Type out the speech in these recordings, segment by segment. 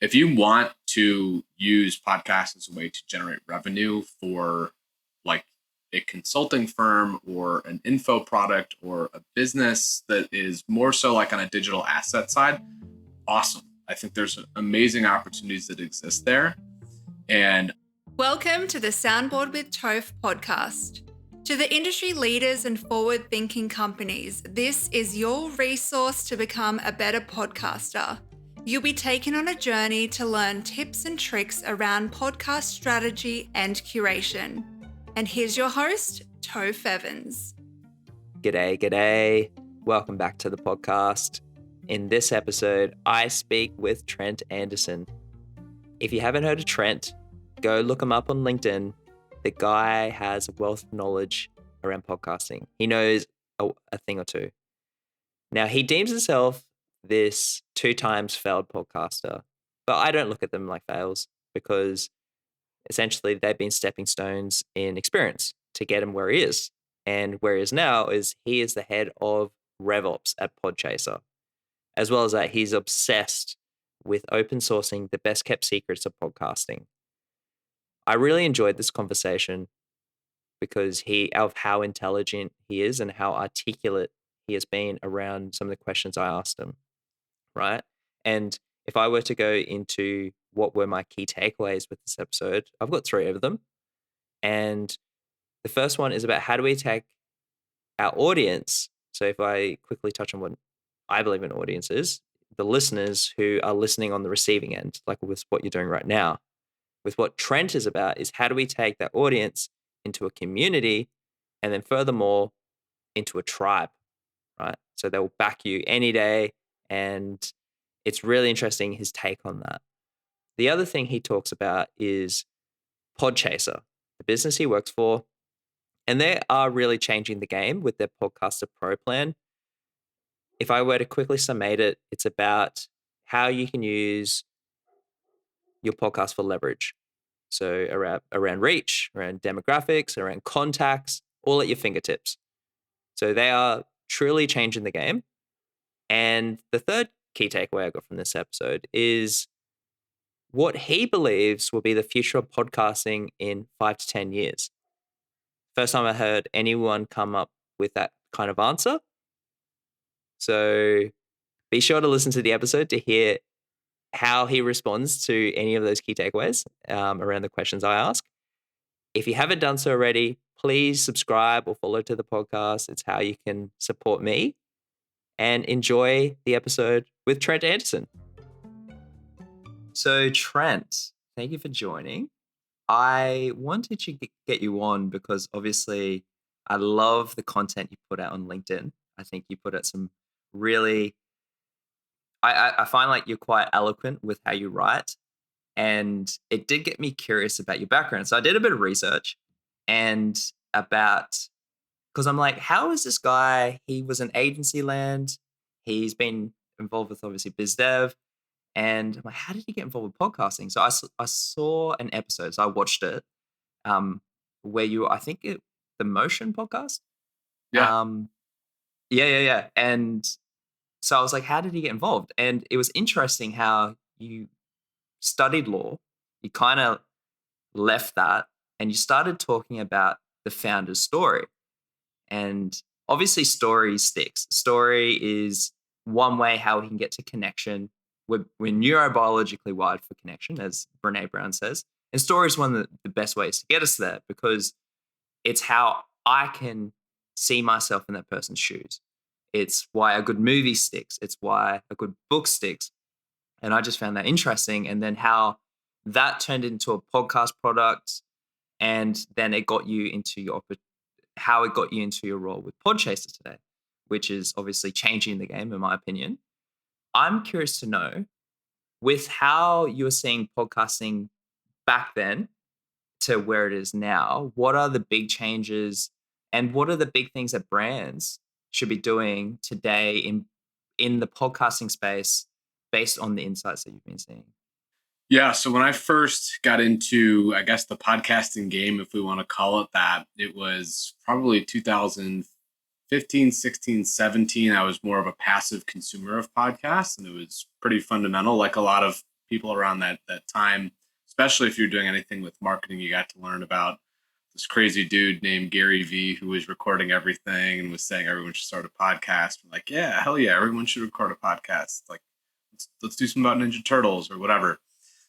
if you want to use podcasts as a way to generate revenue for like a consulting firm or an info product or a business that is more so like on a digital asset side, awesome. I think there's amazing opportunities that exist there. And welcome to the Soundboard with Tofe Podcast. To the industry leaders and forward-thinking companies, this is your resource to become a better podcaster. You'll be taken on a journey to learn tips and tricks around podcast strategy and curation. And here's your host, Tofe Evans. G'day. Welcome back to the podcast. In this episode, I speak with Trent Anderson. If you haven't heard of Trent, go look him up on LinkedIn. The guy has a wealth of knowledge around podcasting. He knows a thing or two. Now, he deems himself this 2 times failed podcaster, but I don't look at them like fails because essentially they've been stepping stones in experience to get him where he is. And where he is now is he is the head of RevOps at Podchaser. As well as that, he's obsessed with open sourcing the best kept secrets of podcasting. I really enjoyed this conversation because of how intelligent he is and how articulate he has been around some of the questions I asked him, right? And if I were to go into what were my key takeaways with this episode, I've got 3 of them. And the first one is about how do we take our audience. So if I quickly touch on what I believe an audience is, the listeners who are listening on the receiving end, like with what you're doing right now. With what Trent is about is how do we take that audience into a community and then furthermore into a tribe, right? So they will back you any day. And it's really interesting, his take on that. The other thing he talks about is Podchaser, the business he works for. And they are really changing the game with their Podcaster Pro plan. If I were to quickly summate it, it's about how you can use your podcast for leverage. So around reach, around demographics, around contacts, all at your fingertips. So they are truly changing the game. And the third key takeaway I got from this episode is what he believes will be the future of podcasting in 5 to 10 years. First time I heard anyone come up with that kind of answer. So be sure to listen to the episode to hear how he responds to any of those key takeaways around the questions I ask. If you haven't done so already, please subscribe or follow to the podcast. It's how you can support me. And enjoy the episode with Trent Anderson. So Trent, thank you for joining. I wanted to get you on because obviously I love the content you put out on LinkedIn. I think you put out some really, I find like you're quite eloquent with how you write. And it did get me curious about your background. So I did a bit of research and because I'm like, how is this guy? He was in agency land. He's been involved with obviously biz dev. And I'm like, how did he get involved with podcasting? So I saw an episode, so I watched it, where the Motion podcast. yeah, Yeah. And so I was like, how did he get involved? And it was interesting how you studied law, you kind of left that, and you started talking about the founder's story. And obviously story sticks. Story is one way how we can get to connection. We're neurobiologically wired for connection, as Brene Brown says. And story is one of the best ways to get us there because it's how I can see myself in that person's shoes. It's why a good movie sticks. It's why a good book sticks. And I just found that interesting. And then how that turned into a podcast product. And then it got you into your role with Podchaser today, which is obviously changing the game, in my opinion. I'm curious to know, with how you're seeing podcasting back then to where it is now, what are the big changes and what are the big things that brands should be doing today in the podcasting space based on the insights that you've been seeing? Yeah. So when I first got into, I guess, the podcasting game, if we want to call it that, it was probably 2015, 16, 17. I was more of a passive consumer of podcasts, and it was pretty fundamental, like a lot of people around that time, especially if you're doing anything with marketing. You got to learn about this crazy dude named Gary V, who was recording everything and was saying everyone should start a podcast. I'm like, yeah, hell yeah, everyone should record a podcast. Like, let's do something about Ninja Turtles or whatever.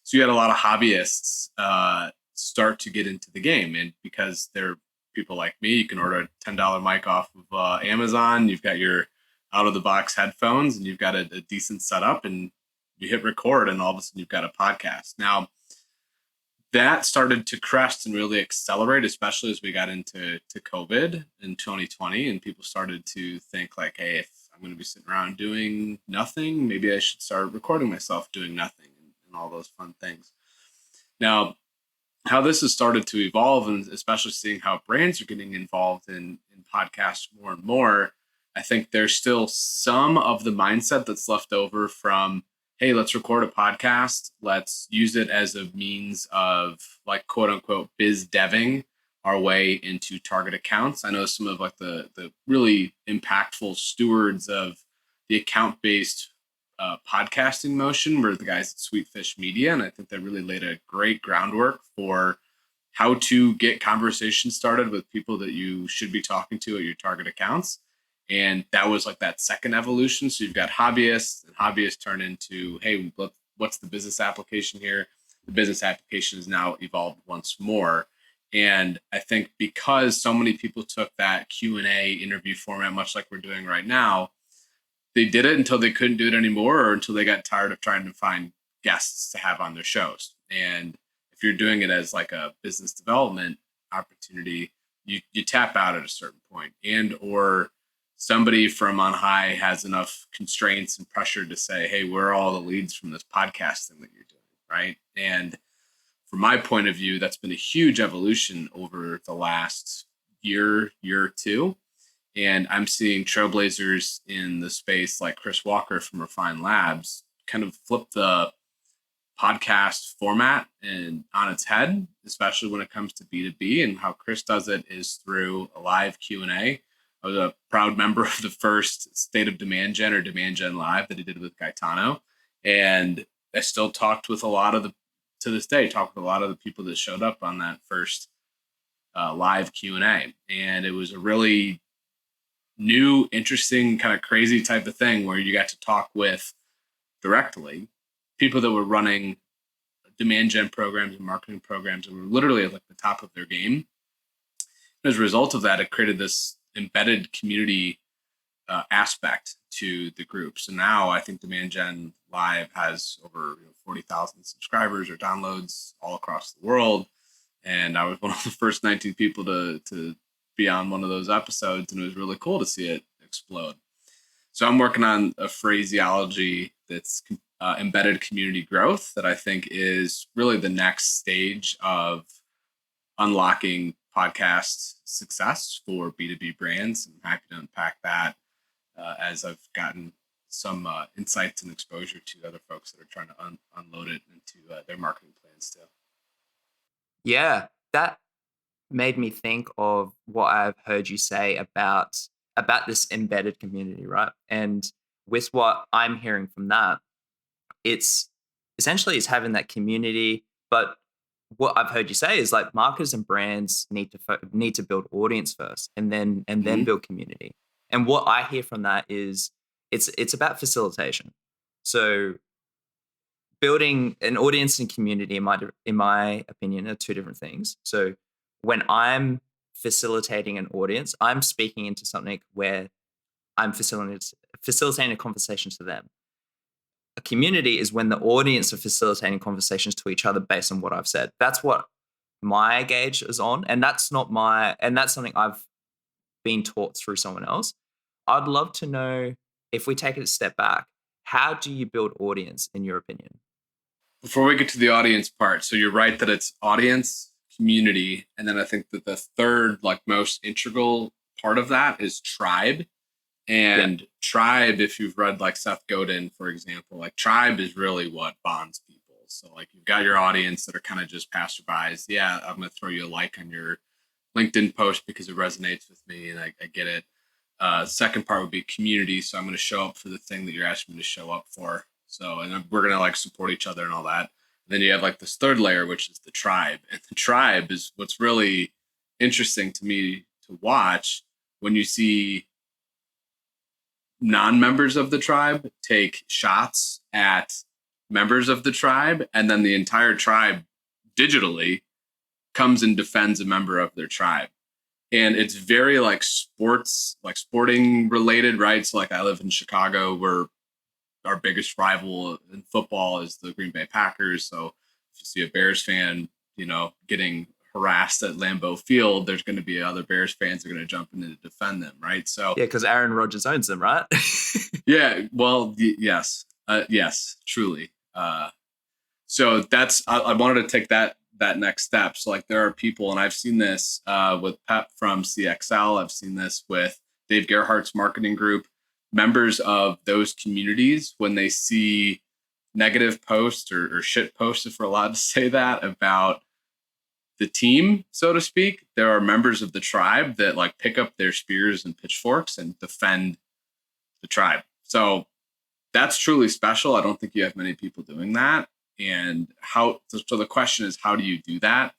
So you had a lot of hobbyists start to get into the game, and because they're people like me, you can order a $10 mic off of Amazon. You've got your out of the box headphones, and you've got a decent setup, and you hit record, and all of a sudden you've got a podcast. Now, that started to crest and really accelerate, especially as we got into COVID in 2020, and people started to think like, hey, if I'm going to be sitting around doing nothing, maybe I should start recording myself doing nothing, and all those fun things. Now, how this has started to evolve, and especially seeing how brands are getting involved in podcasts more and more, I think there's still some of the mindset that's left over from, hey, let's record a podcast. Let's use it as a means of, like, quote unquote, biz deving our way into target accounts. I know some of like the really impactful stewards of the account-based podcasting motion were the guys at Sweetfish Media. And I think they really laid a great groundwork for how to get conversations started with people that you should be talking to at your target accounts. And that was like that second evolution. So you've got hobbyists, and hobbyists turn into, hey, what's the business application here? The business application is now evolved once more. And I think because so many people took that Q&A interview format, much like we're doing right now, they did it until they couldn't do it anymore, or until they got tired of trying to find guests to have on their shows. And if you're doing it as like a business development opportunity, you tap out at a certain point, and or somebody from on high has enough constraints and pressure to say, hey, where are all the leads from this podcasting that you're doing, right? And from my point of view, that's been a huge evolution over the last year or two. And I'm seeing trailblazers in the space like Chris Walker from Refine Labs kind of flip the podcast format and on its head, especially when it comes to B2B. And how Chris does it is through a live Q&A. I was a proud member of the first State of Demand Gen or Demand Gen Live that he did with Gaetano. And I still talked with a lot of to this day, talk with a lot of the people that showed up on that first live Q&A. And it was a really new, interesting, kind of crazy type of thing where you got to talk with directly people that were running demand gen programs and marketing programs and were literally at like the top of their game. And as a result of that, it created this embedded community aspect to the group. So now I think Demand Gen Live has over 40,000 subscribers or downloads all across the world. And I was one of the first 19 people to be on one of those episodes, and it was really cool to see it explode. So I'm working on a phraseology that's embedded community growth that I think is really the next stage of unlocking podcast success for B2B brands. I'm happy to unpack that as I've gotten some insights and exposure to other folks that are trying to unload it into their marketing plans too. Yeah, that made me think of what I've heard you say about this embedded community, right? And with what I'm hearing from that, it's essentially it's having that community. But what I've heard you say is like marketers and brands need to build audience first, and then build community. And what I hear from that is it's about facilitation. So building an audience and community, in my opinion, are two different things. So when I'm facilitating an audience, I'm speaking into something where I'm facilitating a conversation to them. A community is when the audience are facilitating conversations to each other based on what I've said. That's what my gauge is on, and that's something I've been taught through someone else. I'd love to know, if we take it a step back, how do you build audience in your opinion? Before we get to the audience part, so you're right that it's audience, community, and then I think that the third, like, most integral part of that is tribe. And tribe, if you've read like Seth Godin, for example, like tribe is really what bonds people. So like you've got your audience that are kind of just passerbys. Yeah, I'm going to throw you a like on your LinkedIn post because it resonates with me and I get it. Second part would be community. So I'm going to show up for the thing that you're asking me to show up for. So, and we're going to like support each other and all that. And then you have like this third layer, which is the tribe. And the tribe is what's really interesting to me to watch when you see non-members of the tribe take shots at members of the tribe, and then the entire tribe digitally comes and defends a member of their tribe. And it's very like sporting related, right? So like I live in Chicago, where our biggest rival in football is the Green Bay Packers. So if you see a Bears fan, getting harassed at Lambeau Field, there's going to be other Bears fans that are going to jump in to defend them, right? So yeah, because Aaron Rodgers owns them, right? yeah, well, yes, truly. So that's I wanted to take that next step. So like there are people, and I've seen this with Pep from CXL. I've seen this with Dave Gerhardt's marketing group. Members of those communities, when they see negative posts or shit posts, if we're allowed to say that, about the team, so to speak, there are members of the tribe that like pick up their spears and pitchforks and defend the tribe. So that's truly special. I don't think you have many people doing that. And so the question is, how do you do that?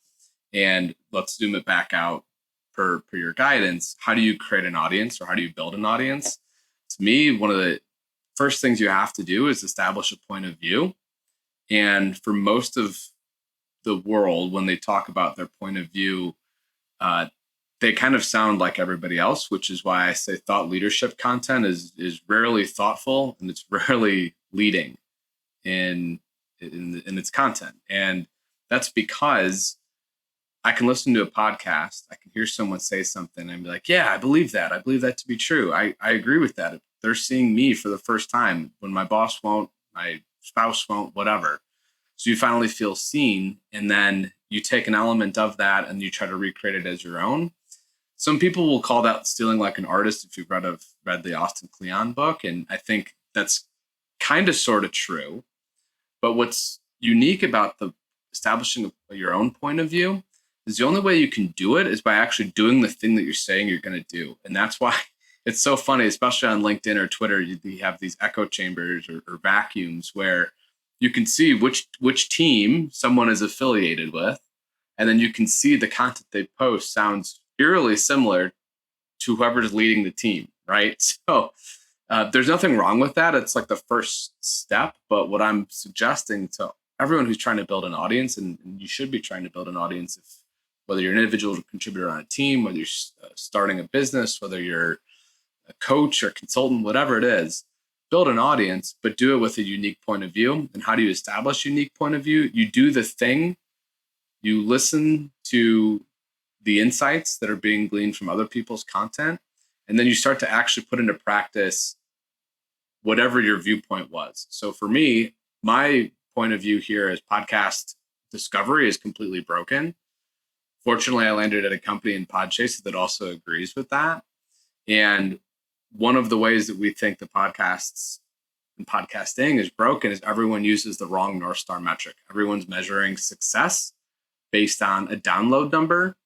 And let's zoom it back out per your guidance. How do you create an audience, or how do you build an audience? To me, one of the first things you have to do is establish a point of view. And for most of the world, when they talk about their point of view, they kind of sound like everybody else, which is why I say thought leadership content is rarely thoughtful, and it's rarely leading in its content. And that's because I can listen to a podcast, I can hear someone say something and be like, yeah, I believe that to be true. I agree with that. They're seeing me for the first time when my boss won't, my spouse won't, whatever. So you finally feel seen, and then you take an element of that and you try to recreate it as your own. Some people will call that stealing like an artist, if you've read the Austin Kleon book. And I think that's kind of sort of true. But what's unique about the establishing your own point of view is the only way you can do it is by actually doing the thing that you're saying you're going to do. And that's why it's so funny, especially on LinkedIn or Twitter, you have these echo chambers or vacuums where you can see which team someone is affiliated with. And then you can see the content they post sounds eerily similar to whoever's leading the team, right? So there's nothing wrong with that. It's like the first step. But what I'm suggesting to everyone who's trying to build an audience, and you should be trying to build an audience, whether you're an individual contributor on a team, whether you're starting a business, whether you're a coach or consultant, whatever it is, build an audience, but do it with a unique point of view. And how do you establish a unique point of view? You do the thing, you listen to the insights that are being gleaned from other people's content, and then you start to actually put into practice whatever your viewpoint was. So for me, my point of view here is podcast discovery is completely broken. Fortunately, I landed at a company in Podchaser that also agrees with that. And one of the ways that we think the podcasts and podcasting is broken is everyone uses the wrong North Star metric. Everyone's measuring success based on a download number,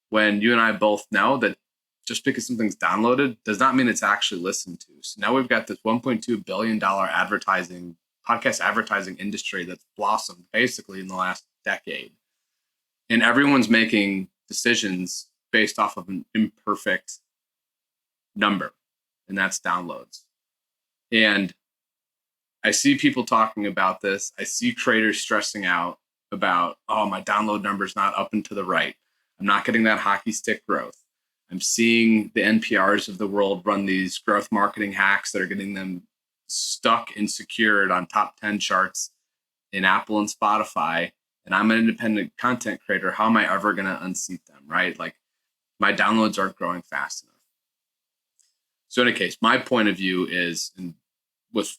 when you and I both know that just because something's downloaded does not mean it's actually listened to. So now we've got this $1.2 billion podcast advertising industry that's blossomed basically in the last decade. And everyone's making decisions based off of an imperfect number, and that's downloads. And I see people talking about this. I see creators stressing out about, oh, my download number's not up and to the right. I'm not getting that hockey stick growth. I'm seeing the NPRs of the world run these growth marketing hacks that are getting them stuck and secured on top 10 charts in Apple and Spotify. And I'm an independent content creator. How am I ever going to unseat them, right? Like, my downloads aren't growing fast enough. So in any case, my point of view is, and with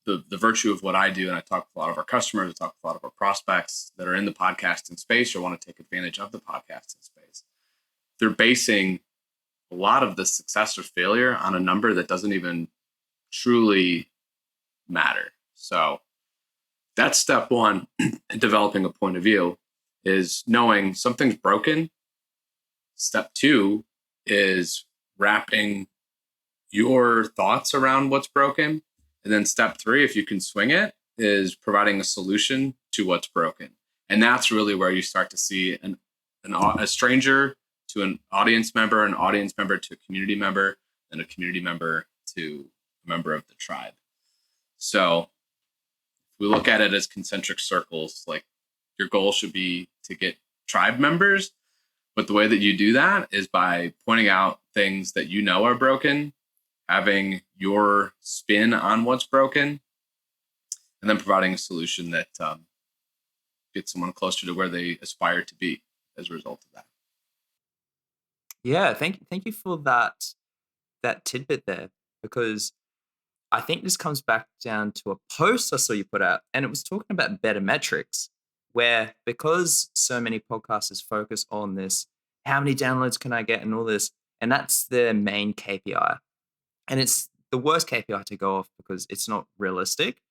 the virtue of what I do, and I talk to a lot of our customers, I talk to a lot of our prospects that are in the podcasting space or want to take advantage of the podcasting space. They're basing a lot of the success or failure on a number that doesn't even truly matter. So that's step one in developing a point of view, is knowing something's broken. Step two is wrapping your thoughts around what's broken. And then step 3, if you can swing it, is providing a solution to what's broken. And that's really where you start to see a stranger to an audience member to a community member, and a community member to a member of the tribe. So we look at it as concentric circles. Like, your goal should be to get tribe members, but the way that you do that is by pointing out things that you know are broken, having your spin on what's broken, and then providing a solution that gets someone closer to where they aspire to be as a result of that. Yeah, thank you for that tidbit there, because I think this comes back down to a post I saw you put out, and it was talking about better metrics, where because so many podcasters focus on this, how many downloads can I get and all this, and that's their main KPI. And it's the worst KPI to go off because it's not realistic.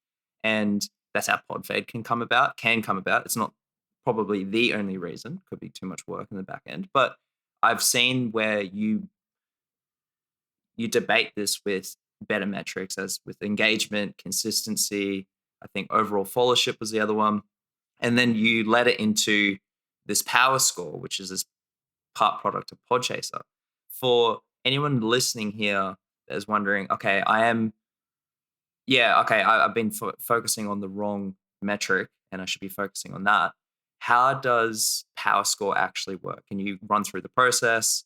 And that's how Podfade can come about. It's not probably the only reason. Could be too much work in the back end. But I've seen where you debate this with better metrics, as with engagement, consistency. I think overall followership was the other one. And then you led it into this Powerscore, which is this part product of Podchaser. For anyone listening here that is wondering, okay, I've been focusing on the wrong metric and I should be focusing on that. How does Powerscore actually work? Can you run through the process?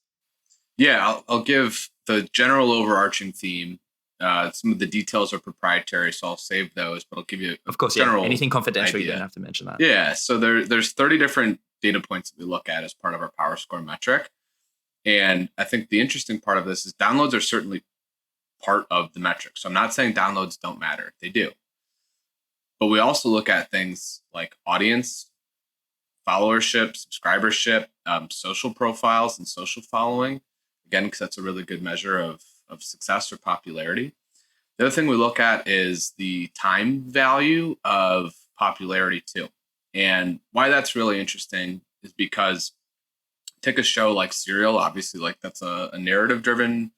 Yeah, I'll give the general overarching theme. Some of the details are proprietary, so I'll save those, but I'll give you of course, general anything confidential, idea. You don't have to mention that. Yeah, so there's 30 different data points that we look at as part of our Powerscore metric. And I think the interesting part of this is downloads are certainly part of the metric. So I'm not saying downloads don't matter. They do. But we also look at things like audience, followership, subscribership, social profiles, and social following. Again, because that's a really good measure of success or popularity. The other thing we look at is the time value of popularity too. And why that's really interesting is because take a show like Serial, obviously, like that's a narrative-driven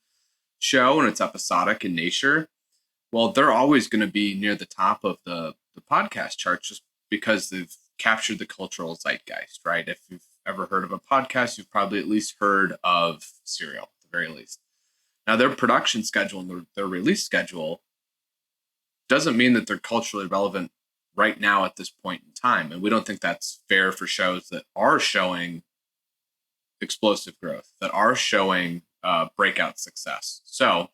show and it's episodic in nature. Well, they're always going to be near the top of the podcast charts just because they've captured the cultural zeitgeist, right? If you've ever heard of a podcast, you've probably at least heard of Serial, at the very least. Now, their production schedule and their release schedule doesn't mean that they're culturally relevant right now at this point in time. And we don't think that's fair for shows that are showing explosive growth, that are showing breakout success. So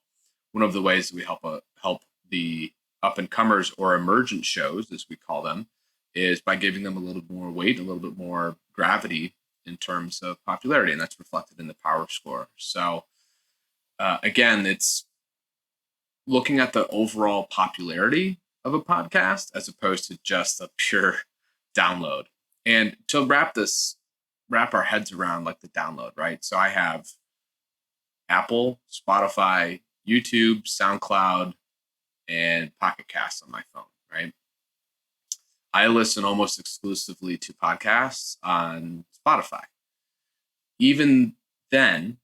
one of the ways that we help the up-and-comers or emergent shows, as we call them, is by giving them a little more weight, a little bit more gravity in terms of popularity. And that's reflected in the Powerscore. So again, it's looking at the overall popularity of a podcast as opposed to just a pure download. And to wrap our heads around like the download, right? So I have Apple, Spotify, YouTube, SoundCloud, and Pocket Casts on my phone, right? I listen almost exclusively to podcasts on Spotify. Even then,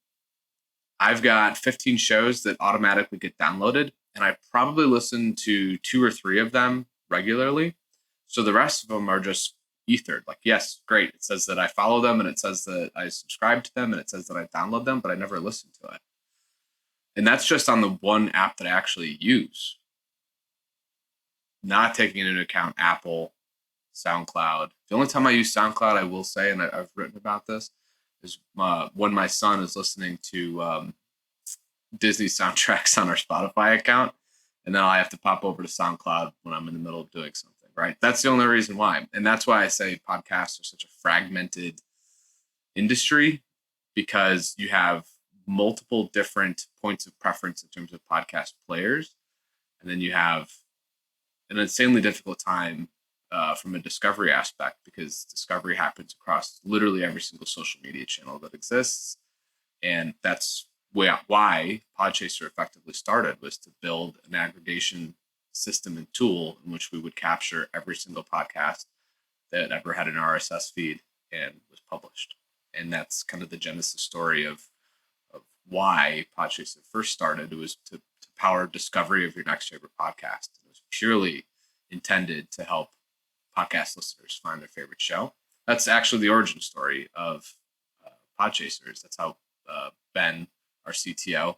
I've got 15 shows that automatically get downloaded, and I probably listen to 2 or 3 of them regularly. So the rest of them are just ethered. Like, yes, great. It says that I follow them, and it says that I subscribe to them, and it says that I download them, but I never listen to it. And that's just on the one app that I actually use. Not taking into account Apple, SoundCloud. The only time I use SoundCloud, I will say, and I've written about this, is when my son is listening to Disney soundtracks on our Spotify account, and then I have to pop over to SoundCloud when I'm in the middle of doing something, right? That's the only reason why. And that's why I say podcasts are such a fragmented industry, because you have multiple different points of preference in terms of podcast players. And then you have an insanely difficult time from a discovery aspect, because discovery happens across literally every single social media channel that exists. And that's why Podchaser effectively started, was to build an aggregation system and tool in which we would capture every single podcast that ever had an RSS feed and was published. And that's kind of the genesis story of why Podchaser first started. It was to power discovery of your next favorite podcast. It purely intended to help podcast listeners find their favorite show. That's actually the origin story of Podchasers. That's how Ben, our CTO,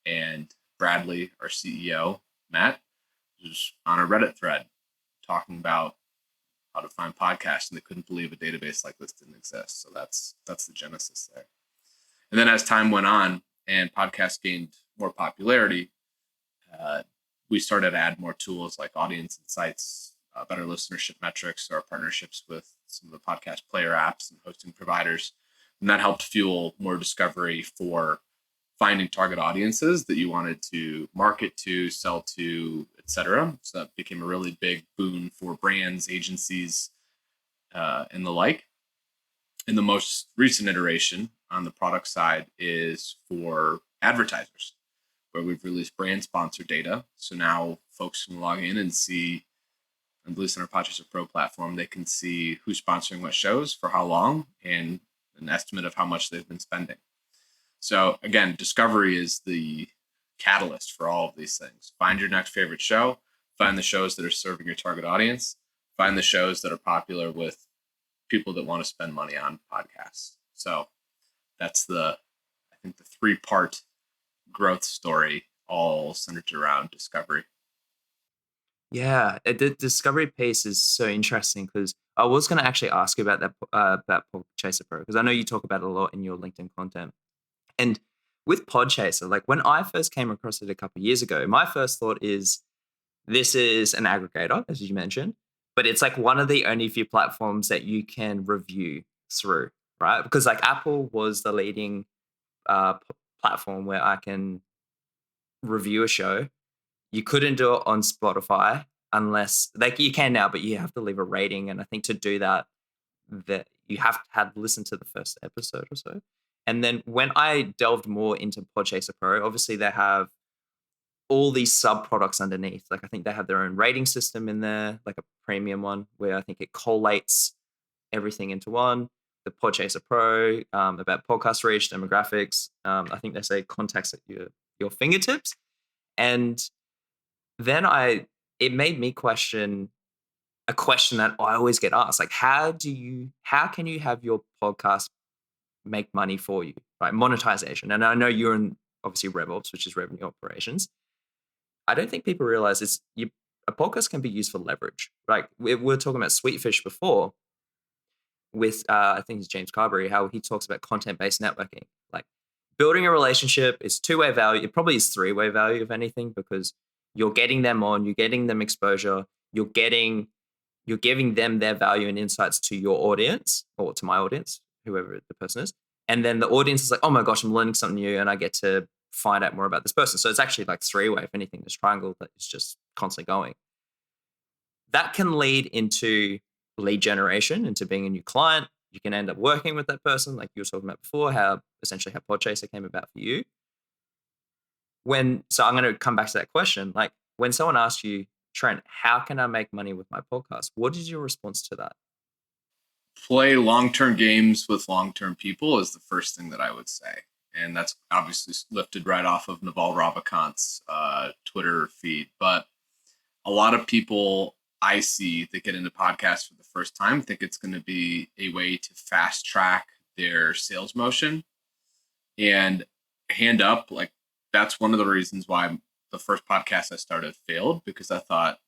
and Bradley, our CEO, met. Was on a Reddit thread talking about how to find podcasts, and they couldn't believe a database like this didn't exist. So that's the genesis there. And then as time went on and podcasts gained more popularity, we started to add more tools like audience insights, better listenership metrics, our partnerships with some of the podcast player apps and hosting providers. And that helped fuel more discovery for finding target audiences that you wanted to market to, sell to, etc. So that became a really big boon for brands, agencies, and the like. And the most recent iteration on the product side is for advertisers, where we've released brand sponsor data. So now folks can log in and see, at least on our Podchaser Pro platform, they can see who's sponsoring what shows for how long and an estimate of how much they've been spending. So again, discovery is the catalyst for all of these things. Find your next favorite show, find the shows that are serving your target audience, find the shows that are popular with people that want to spend money on podcasts. So that's I think the 3-part growth story, all centered around discovery. Yeah, the discovery piece is so interesting because I was going to actually ask you about that about Podchaser Pro, because I know you talk about it a lot in your LinkedIn content. And with Podchaser, like when I first came across it a couple of years ago, my first thought is this is an aggregator, as you mentioned, but it's like one of the only few platforms that you can review through, right? Because like Apple was the leading platform where I can review a show. You couldn't do it on Spotify unless, like you can now, but you have to leave a rating. And I think to do that you have to have listened to the first episode or so. And then when I delved more into Podchaser Pro, obviously they have all these sub products underneath. Like I think they have their own rating system in there, like a premium one where I think it collates everything into one. The Podchaser Pro, about podcast reach, demographics. I think they say contacts at your fingertips. And then it made me question a question that I always get asked, like how can you have your podcast make money for you, right? Monetization. And I know you're in obviously RevOps, which is revenue operations. I don't think people realize a podcast can be used for leverage. Like we were talking about Sweetfish before with I think it's James Carberry, how he talks about content-based networking. Like building a relationship is 2-way value. It probably is 3-way value if anything, because you're getting them on, you're getting them exposure, you're giving them their value and insights to your audience or to my audience, whoever the person is. And then the audience is like, oh my gosh, I'm learning something new and I get to find out more about this person. So it's actually like 3-way, if anything, this triangle that is just constantly going. That can lead into lead generation, into being a new client. You can end up working with that person, like you were talking about before, how Podchaser came about for you. So I'm going to come back to that question. Like when someone asks you, Trent, how can I make money with my podcast? What is your response to that? Play long-term games with long-term people is the first thing that I would say. And that's obviously lifted right off of Naval Ravikant's Twitter feed. But a lot of people I see that get into podcasts for the first time think it's going to be a way to fast track their sales motion. And hand up, like that's one of the reasons why the first podcast I started failed, because I thought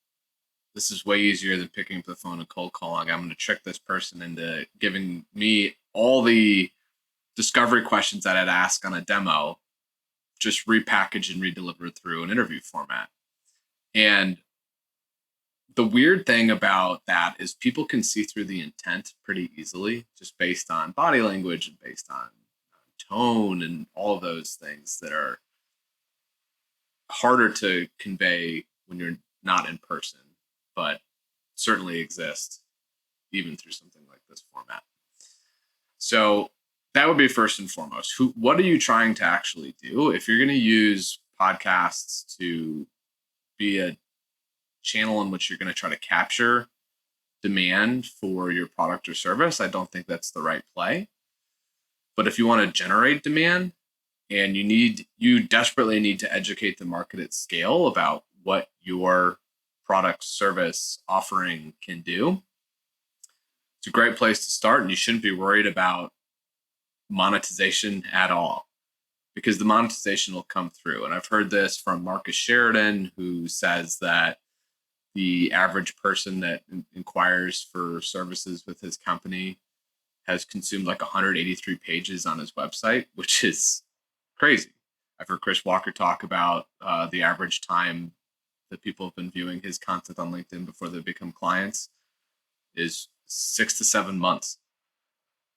this is way easier than picking up the phone and cold calling. I'm going to trick this person into giving me all the discovery questions that I'd ask on a demo, just repackaged and redelivered through an interview format. And the weird thing about that is people can see through the intent pretty easily, just based on body language and based on tone and all of those things that are harder to convey when you're not in person, but certainly exist even through something like this format. So that would be first and foremost. What are you trying to actually do? If you're going to use podcasts to be a channel in which you're going to try to capture demand for your product or service, I don't think that's the right play. But if you want to generate demand and you desperately need to educate the market at scale about what your product, service, offering can do. It's a great place to start, and you shouldn't be worried about monetization at all, because the monetization will come through. And I've heard this from Marcus Sheridan, who says that the average person that inquires for services with his company has consumed like 183 pages on his website, which is crazy. I've heard Chris Walker talk about the average time that people have been viewing his content on LinkedIn before they become clients is 6 to 7 months.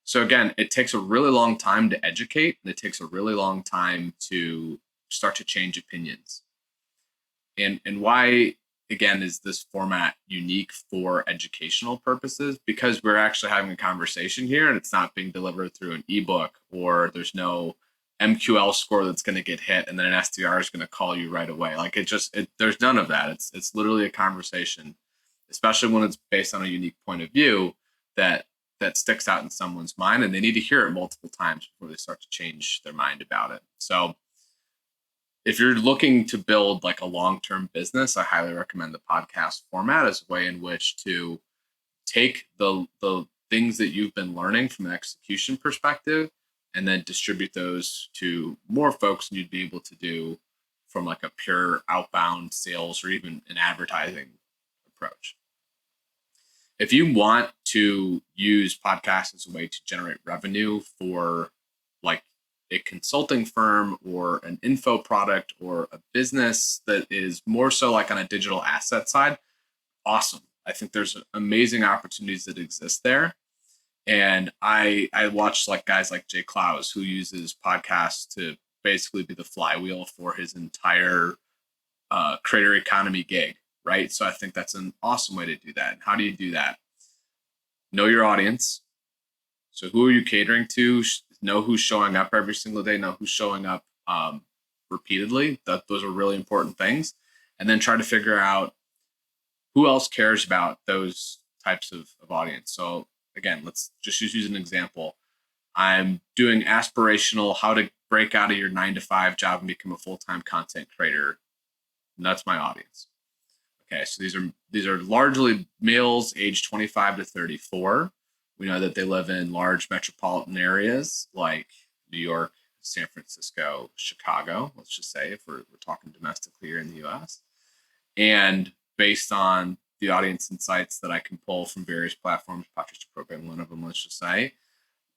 So again, it takes a really long time to educate, and it takes a really long time to start to change opinions. And why, again, is this format unique for educational purposes? Because we're actually having a conversation here, and it's not being delivered through an ebook, or there's no MQL score that's going to get hit and then an SDR is going to call you right away. Like there's none of that. It's literally a conversation, especially when it's based on a unique point of view that sticks out in someone's mind, and they need to hear it multiple times before they start to change their mind about it. So if you're looking to build like a long-term business, I highly recommend the podcast format as a way in which to take the things that you've been learning from an execution perspective and then distribute those to more folks than you'd be able to do from like a pure outbound sales or even an advertising approach. If you want to use podcasts as a way to generate revenue for like a consulting firm or an info product or a business that is more so like on a digital asset side, awesome. I think there's amazing opportunities that exist there. And I watch like guys like Jay Clouse, who uses podcasts to basically be the flywheel for his entire creator economy gig, right? So I think that's an awesome way to do that. And how do you do that? Know your audience. So who are you catering to? Know who's showing up every single day. Know who's showing up repeatedly. Those are really important things. And then try to figure out who else cares about those types of audience. So again, let's just use an example. I'm doing aspirational, how to break out of your 9-to-5 job and become a full-time content creator. And that's my audience. Okay, so these are largely males aged 25 to 34. We know that they live in large metropolitan areas like New York, San Francisco, Chicago, let's just say, if we're talking domestically here in the US. And based on the audience insights that I can pull from various platforms, Podchaser program, one of them, let's just say,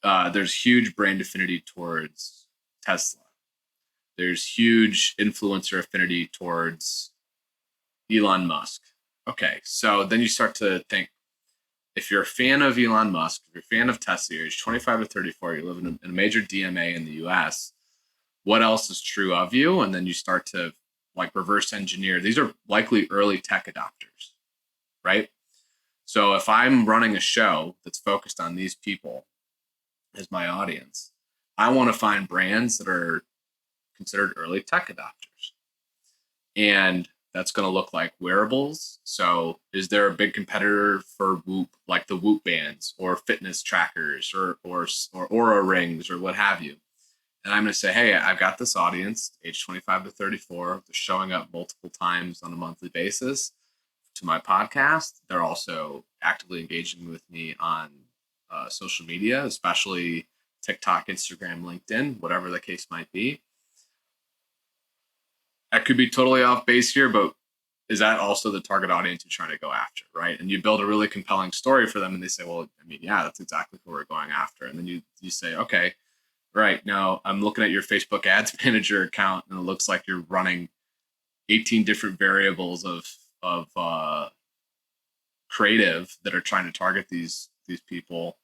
there's huge brand affinity towards Tesla. There's huge influencer affinity towards Elon Musk. Okay, so then you start to think, if you're a fan of Elon Musk, if you're a fan of Tesla, you're age 25 to 34, you live in a major DMA in the US, what else is true of you? And then you start to like reverse engineer. These are likely early tech adopters, right? So if I'm running a show that's focused on these people as my audience, I want to find brands that are considered early tech adopters. And that's going to look like wearables. So is there a big competitor for Whoop, like the Whoop bands or fitness trackers or Aura rings or what have you? And I'm going to say, hey, I've got this audience, age 25 to 34. They're showing up multiple times on a monthly basis to my podcast. They're also actively engaging with me on social media, especially TikTok, Instagram, LinkedIn, whatever the case might be. I could be totally off base here, but is that also the target audience you're trying to go after, right? And you build a really compelling story for them, and they say, well, I mean, yeah, that's exactly who we're going after. And then you say, okay, right, now I'm looking at your Facebook Ads Manager account, and it looks like you're running 18 different variables of creative that are trying to target these people.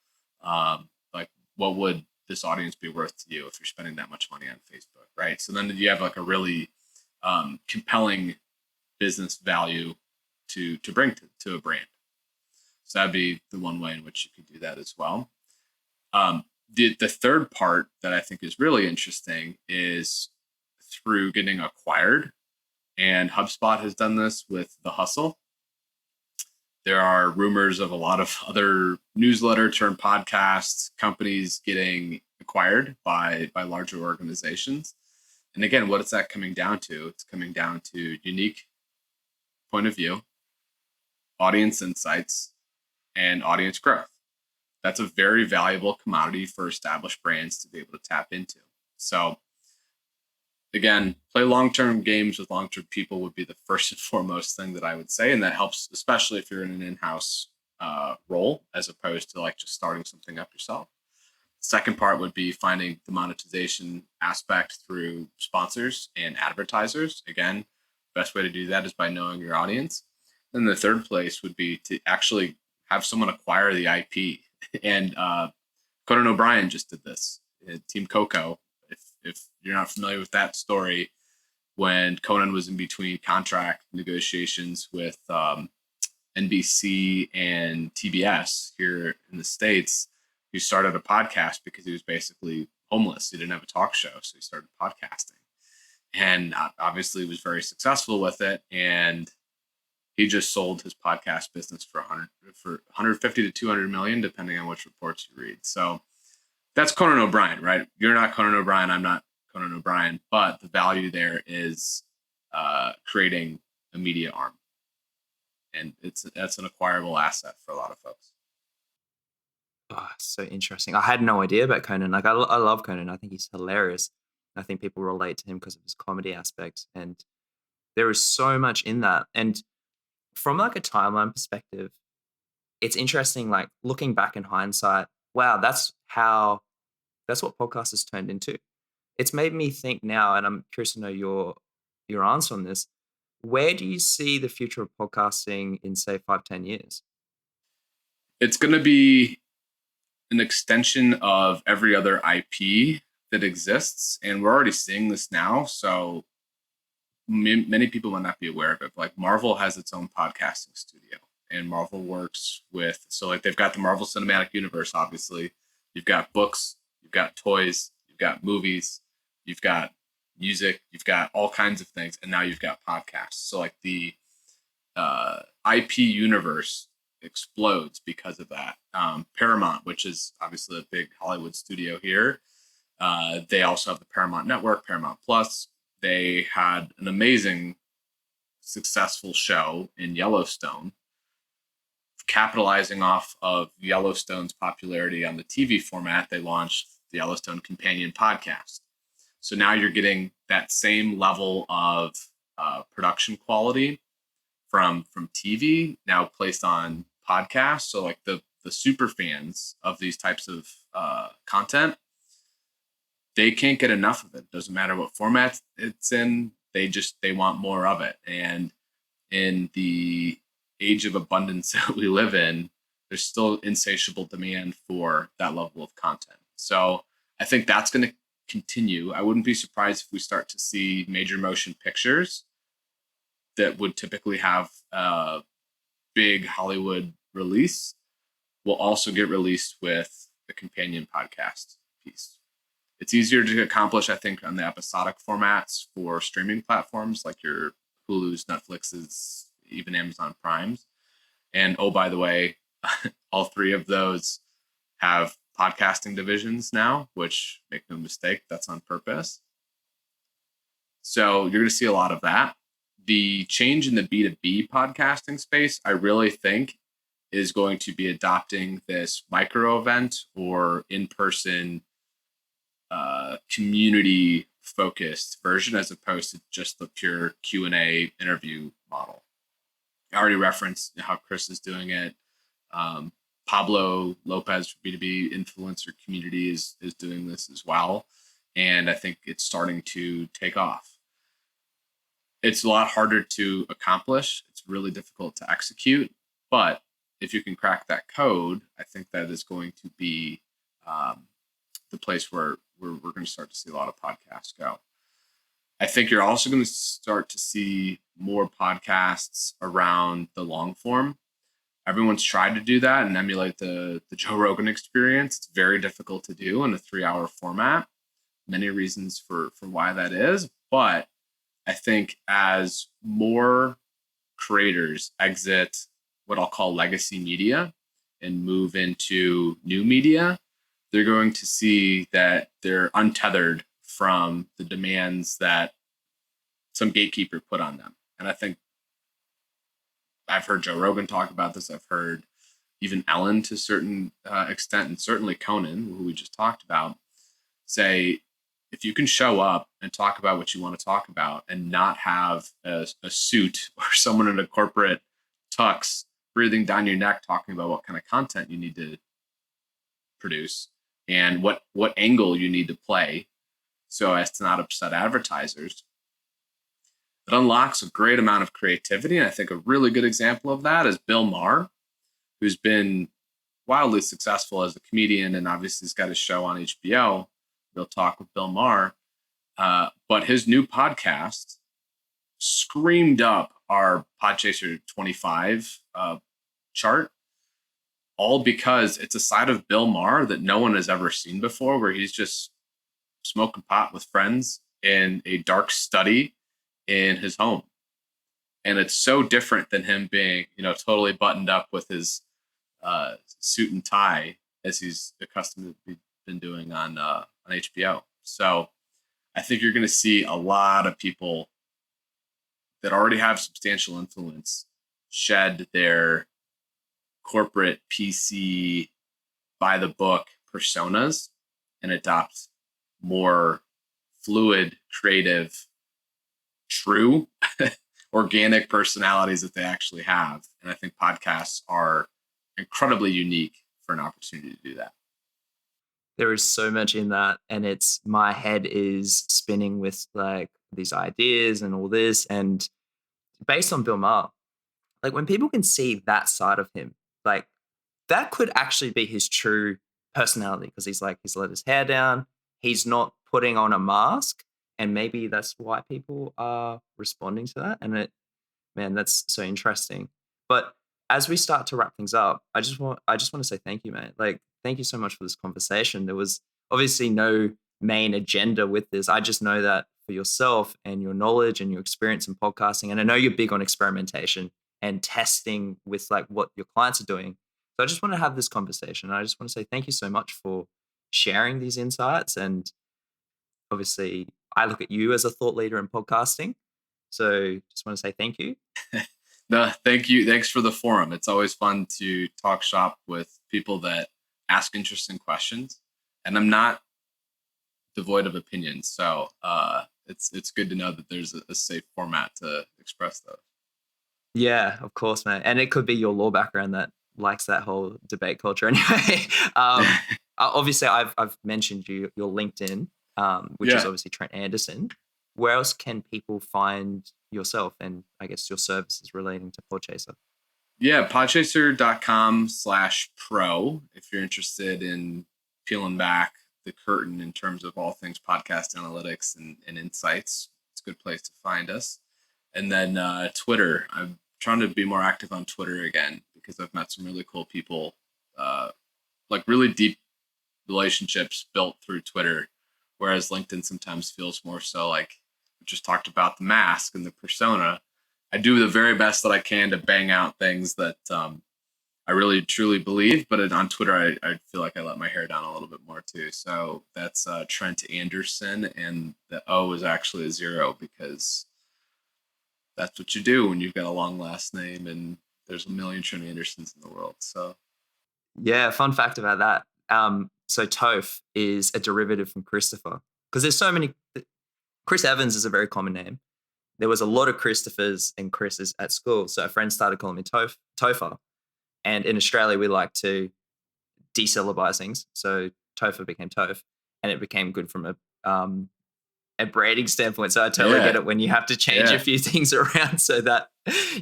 Like, what would this audience be worth to you if you're spending that much money on Facebook, right? So then you have like a really compelling business value to bring to a brand. So that'd be the one way in which you could do that as well. The third part that I think is really interesting is through getting acquired. And HubSpot has done this with The Hustle. There are rumors of a lot of other newsletter turned podcasts companies getting acquired by larger organizations. And again, what is that coming down to? It's coming down to unique point of view, audience insights, and audience growth. That's a very valuable commodity for established brands to be able to tap into. So again, play long-term games with long-term people would be the first and foremost thing that I would say. And that helps, especially if you're in an in-house role, as opposed to like just starting something up yourself. Second part would be finding the monetization aspect through sponsors and advertisers. Again, best way to do that is by knowing your audience. Then the third place would be to actually have someone acquire the IP. And Conan O'Brien just did this. Team Coco. If you're not familiar with that story, when Conan was in between contract negotiations with NBC and TBS here in the States, he started a podcast because he was basically homeless. He didn't have a talk show, so he started podcasting, and obviously was very successful with it. And he just sold his podcast business for 150 to 200 million, depending on which reports you read. So that's Conan O'Brien, right? You're not Conan O'Brien. I'm not Conan O'Brien, but the value there is creating a media arm, and that's an acquirable asset for a lot of folks. Oh, so interesting. I had no idea about Conan. Like, I love Conan. I think he's hilarious. I think people relate to him because of his comedy aspect, and there is so much in that. And from like a timeline perspective, it's interesting. Like looking back in hindsight, wow, that's what podcast has turned into. It's made me think now, and I'm curious to know your answer on this. Where do you see the future of podcasting in, say, 5-10 years? It's going to be an extension of every other IP that exists, and we're already seeing this now. So many people might not be aware of it, but like Marvel has its own podcasting studio, and Marvel works with, so like they've got the Marvel Cinematic Universe, obviously. You've got books, you've got toys, you've got movies, you've got music, you've got all kinds of things, and now you've got podcasts. So like the IP universe explodes because of that. Paramount, which is obviously a big Hollywood studio here, they also have the Paramount Network, Paramount Plus. They had an amazing, successful show in Yellowstone, capitalizing off of Yellowstone's popularity on the TV format. They launched the Yellowstone Companion Podcast. So now you're getting that same level of production quality from TV now placed on podcasts. So like the super fans of these types of content, they can't get enough of it. Doesn't matter what format it's in. They want more of it. And in the age of abundance that we live in, there's still insatiable demand for that level of content. So I think that's going to continue. I wouldn't be surprised if we start to see major motion pictures that would typically have a big Hollywood release will also get released with the companion podcast piece. It's easier to accomplish, I think, on the episodic formats for streaming platforms like your Hulu's, Netflix's, even Amazon Prime's. And oh, by the way, all three of those have podcasting divisions now, which, make no mistake, that's on purpose. So you're going to see a lot of that. The change in the B2B podcasting space, I really think, is going to be adopting this micro event or in-person community focused version as opposed to just the pure Q&A interview model. I already referenced how Chris is doing it. Pablo Lopez for B2B influencer community is doing this as well. And I think it's starting to take off. It's a lot harder to accomplish. It's really difficult to execute. But if you can crack that code, I think that is going to be the place where we're going to start to see a lot of podcasts go. I think you're also going to start to see more podcasts around the long form. Everyone's tried to do that and emulate the Joe Rogan experience. It's very difficult to do in a 3-hour format. Many reasons for why that is. But I think as more creators exit what I'll call legacy media and move into new media, they're going to see that they're untethered from the demands that some gatekeeper put on them. And I think I've heard Joe Rogan talk about this. I've heard even Ellen to a certain extent, and certainly Conan, who we just talked about, say, if you can show up and talk about what you want to talk about and not have a suit or someone in a corporate tux breathing down your neck talking about what kind of content you need to produce and what angle you need to play so as to not upset advertisers, it unlocks a great amount of creativity. And I think a really good example of that is Bill Maher, who's been wildly successful as a comedian, and obviously he's got a show on HBO, Real Talk with Bill Maher. But his new podcast screamed up our Podchaser 25 chart, all because it's a side of Bill Maher that no one has ever seen before, where he's just smoking pot with friends in a dark study in his home. And it's so different than him being, totally buttoned up with his suit and tie as he's accustomed to been doing on HBO. So I think you're going to see a lot of people that already have substantial influence shed their corporate PC by the book personas and adopt more fluid, creative, true, organic personalities that they actually have. And I think podcasts are incredibly unique for an opportunity to do that. There is so much in that, and it's my head is spinning with like these ideas and all this, and based on Bill Maher, like when people can see that side of him, like that could actually be his true personality, because he's let his hair down, he's not putting on a mask, and maybe that's why people are responding to that. And that's so interesting. But as we start to wrap things up, I just want to say thank you, mate. Like, thank you so much for this conversation. There was obviously no main agenda with this. I just know that for yourself and your knowledge and your experience in podcasting, and I know you're big on experimentation and testing with like what your clients are doing. So I just want to have this conversation. I just want to say thank you so much for sharing these insights. And obviously, I look at you as a thought leader in podcasting. So just want to say thank you. No, thank you. Thanks for the forum. It's always fun to talk shop with people that ask interesting questions, and I'm not devoid of opinions. So it's good to know that there's a safe format to express those. Yeah, of course, man. And it could be your law background that likes that whole debate culture anyway. Obviously, I've mentioned your LinkedIn, which is obviously Trent Anderson. Where else can people find yourself and I guess your services relating to Podchaser? Yeah, podchaser.com/pro if you're interested in peeling back the curtain in terms of all things podcast analytics and insights. It's a good place to find us. And then Twitter. I'm trying to be more active on Twitter again because I've met some really cool people, like really deep relationships built through Twitter, whereas LinkedIn sometimes feels more so like we just talked about the mask and the persona. I do the very best that I can to bang out things that I really truly believe, but on Twitter, I feel like I let my hair down a little bit more too. So that's Trent Anderson, and the O is actually a 0 because that's what you do when you've got a long last name, and there's a million Trent Andersons in the world. So yeah, fun fact about that. So Tofe is a derivative from Christopher, because there's so many. Chris Evans is a very common name. There was a lot of Christophers and Chris's at school, so a friend started calling me Tofe. And in Australia, we like to desyllabize things, so Tofe became Tofe, and it became good from a branding standpoint. So I totally get it when you have to change a few things around so that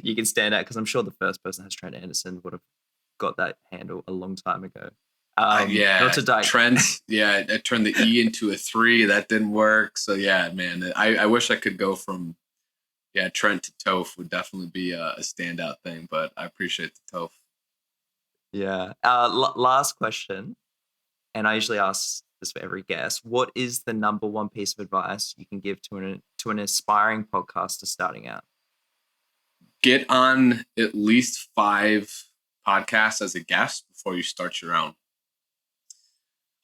you can stand out, because I'm sure the first person that's Trent Anderson would have got that handle a long time ago. Not to die. Trent, I turned the E into a 3. That didn't work. So yeah, man, I wish I could go from Trent to Tofe would definitely be a standout thing, but I appreciate the Tofe. Yeah. Last question, and I usually ask this for every guest. What is the number one piece of advice you can give to an aspiring podcaster starting out? Get on at least 5 podcasts as a guest before you start your own.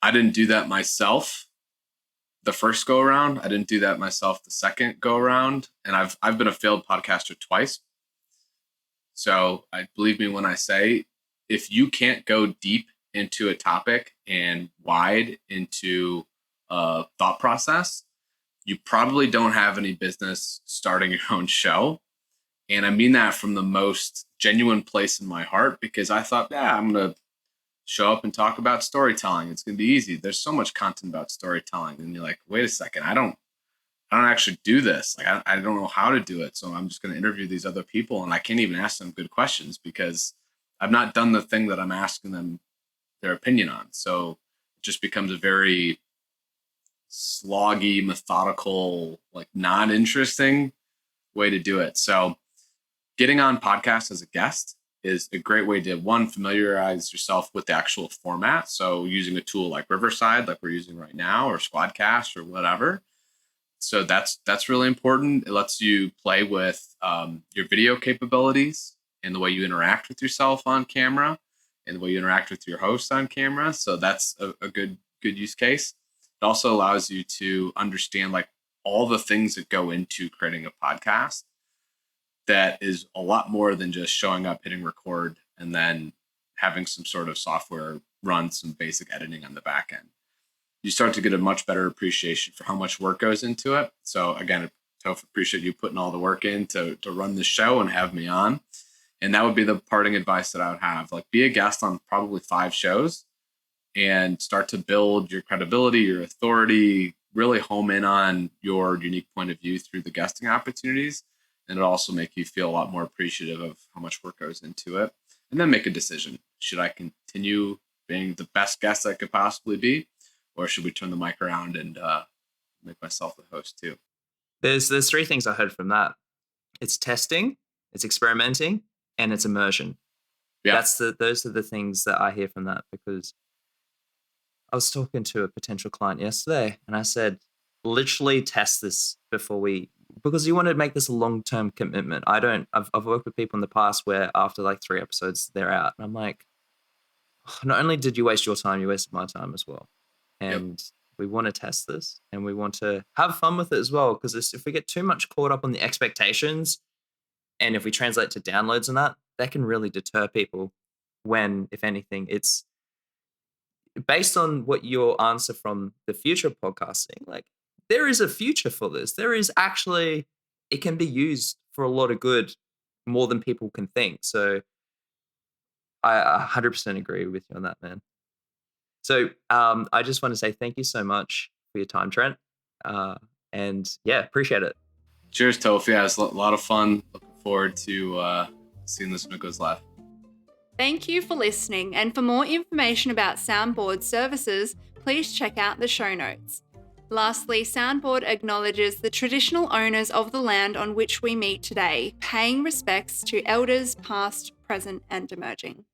I didn't do that myself the first go around. I didn't do that myself the second go around, and I've been a failed podcaster twice. So I believe me when I say, if you can't go deep into a topic and wide into a thought process, you probably don't have any business starting your own show. And I mean that from the most genuine place in my heart, because I thought, yeah, I'm going to show up and talk about storytelling. It's going to be easy. There's so much content about storytelling. And you're like, wait a second, I don't actually do this. Like, I don't know how to do it. So I'm just going to interview these other people, and I can't even ask them good questions because I've not done the thing that I'm asking them their opinion on. So it just becomes a very sloggy, methodical, like not interesting way to do it. So getting on podcasts as a guest is a great way to, one, familiarize yourself with the actual format. So using a tool like Riverside, like we're using right now, or Squadcast or whatever. So that's really important. It lets you play with your video capabilities and the way you interact with yourself on camera and the way you interact with your host on camera. So that's a good use case. It also allows you to understand like all the things that go into creating a podcast. That is a lot more than just showing up, hitting record, and then having some sort of software run some basic editing on the back end. You start to get a much better appreciation for how much work goes into it. So again, Tofe, appreciate you putting all the work in to run the show and have me on. And that would be the parting advice that I would have. Like, be a guest on probably 5 shows and start to build your credibility, your authority, really home in on your unique point of view through the guesting opportunities. And it'll also make you feel a lot more appreciative of how much work goes into it. And then make a decision. Should I continue being the best guest I could possibly be? Or should we turn the mic around and make myself the host too? There's 3 things I heard from that. It's testing, it's experimenting, and it's immersion. Yeah. Those are the things that I hear from that, because I was talking to a potential client yesterday and I said, literally test this because you want to make this a long-term commitment. I've worked with people in the past where after like 3 episodes, they're out. And I'm like, not only did you waste your time, you wasted my time as well. And we want to test this and we want to have fun with it as well. Because if we get too much caught up on the expectations, and if we translate to downloads and that can really deter people when, if anything, it's based on what your answer from the future podcasting, like, there is a future for this. There is actually, it can be used for a lot of good, more than people can think. So I 100% agree with you on that, man. So I just want to say thank you so much for your time, Trent. And yeah, appreciate it. Cheers, Tofe. Yeah, it's a lot of fun. Looking forward to seeing this when it goes live. Thank you for listening. And for more information about Soundboard services, please check out the show notes. Lastly, Soundboard acknowledges the traditional owners of the land on which we meet today, paying respects to elders past, present, and emerging.